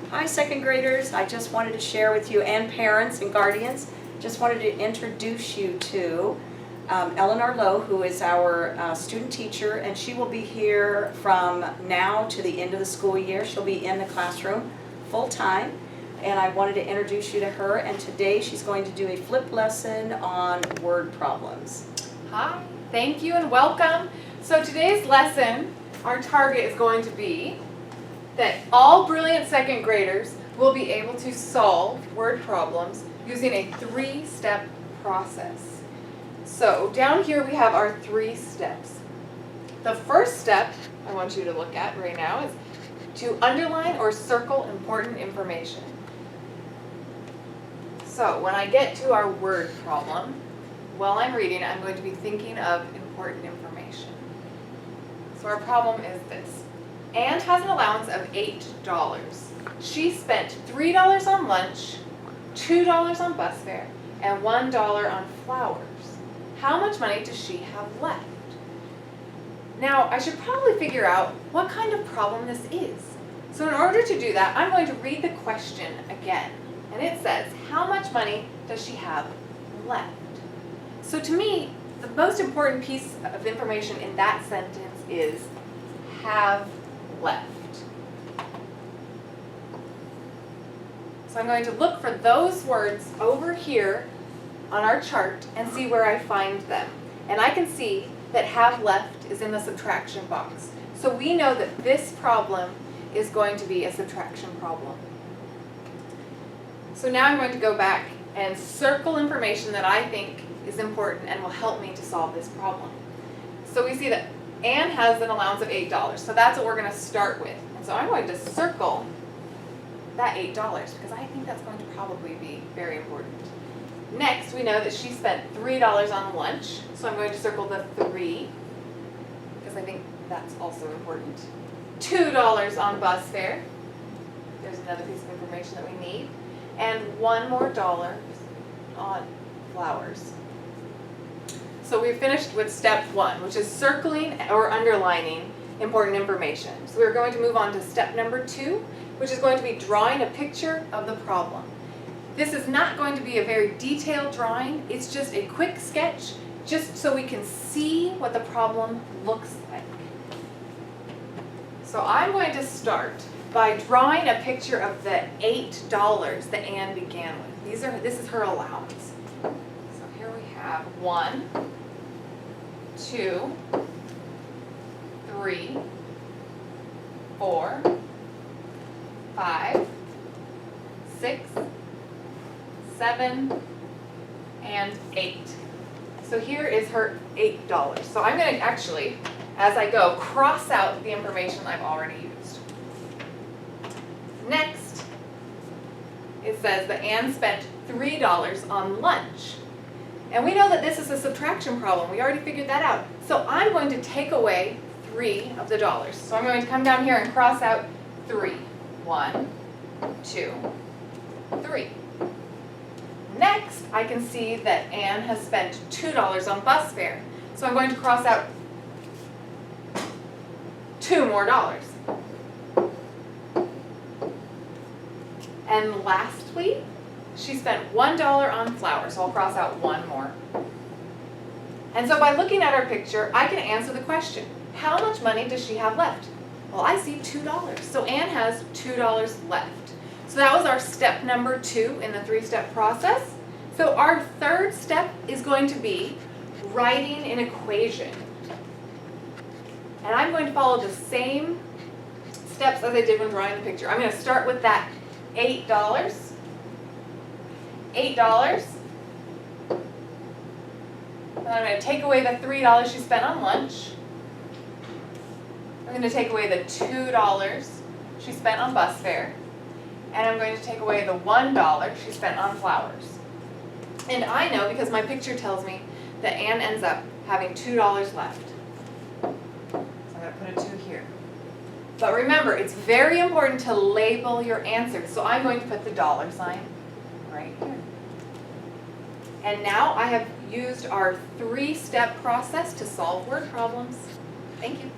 Hi, second graders. I just wanted to share with you, and parents and guardians, just wanted to introduce you to Eleanor Lowe, who is our student teacher, and she will be here from now to the end of the school year. She'll be in the classroom full time, and I wanted to introduce you to her, and today she's going to do a flip lesson on word problems. Hi, thank you and welcome. So today's lesson, our target is going to be that all brilliant second graders will be able to solve word problems using a 3-step process. So down here we have our 3 steps. The first step I want you to look at right now is to underline or circle important information. So when I get to our word problem, while I'm reading, I'm going to be thinking of important information. So our problem is this. Anne has an allowance of $8. She spent $3 on lunch, $2 on bus fare, and $1 on flowers. How much money does she have left? Now, I should probably figure out what kind of problem this is. So in order to do that, I'm going to read the question again. And it says, how much money does she have left? So to me, the most important piece of information in that sentence is have left. So I'm going to look for those words over here on our chart and see where I find them. And I can see that have left is in the subtraction box. So we know that this problem is going to be a subtraction problem. So now I'm going to go back and circle information that I think is important and will help me to solve this problem. So we see that Anne has an allowance of $8, so that's what we're going to start with. And so I'm going to circle that $8 because I think that's going to probably be very important. Next, we know that she spent $3 on lunch, so I'm going to circle the 3 because I think that's also important. $2 on bus fare. There's another piece of information that we need. And $1 more on flowers. So we've finished with step 1, which is circling or underlining important information. So we're going to move on to step number 2, which is going to be drawing a picture of the problem. This is not going to be a very detailed drawing. It's just a quick sketch, just so we can see what the problem looks like. So I'm going to start by drawing a picture of the $8 that Anne began with. This is her allowance. So here we have 1, 2, 3, 4, 5, 6, 7, and 8. So here is her $8. So I'm going to actually, as I go, cross out the information I've already used. Next, it says that Anne spent $3 on lunch. And we know that this is a subtraction problem. We already figured that out. So I'm going to take away 3 of the dollars. So I'm going to come down here and cross out 3. 1, 2, 3. Next, I can see that Anne has spent $2 on bus fare. So I'm going to cross out 2 more dollars. And lastly, she spent $1 on flowers, so I'll cross out 1 more. And so by looking at our picture, I can answer the question, how much money does she have left? Well, I see $2, so Anne has $2 left. So that was our step number 2 in the 3-step process. So our third step is going to be writing an equation. And I'm going to follow the same steps as I did when drawing the picture. I'm going to start with that $8. $8. And I'm going to take away the $3 she spent on lunch. I'm going to take away the $2 she spent on bus fare. And I'm going to take away the $1 she spent on flowers. And I know, because my picture tells me, that Anne ends up having $2 left. So I'm going to put a 2 here. But remember, it's very important to label your answers. So I'm going to put the $ sign right here. And now I have used our 3-step process to solve word problems. Thank you.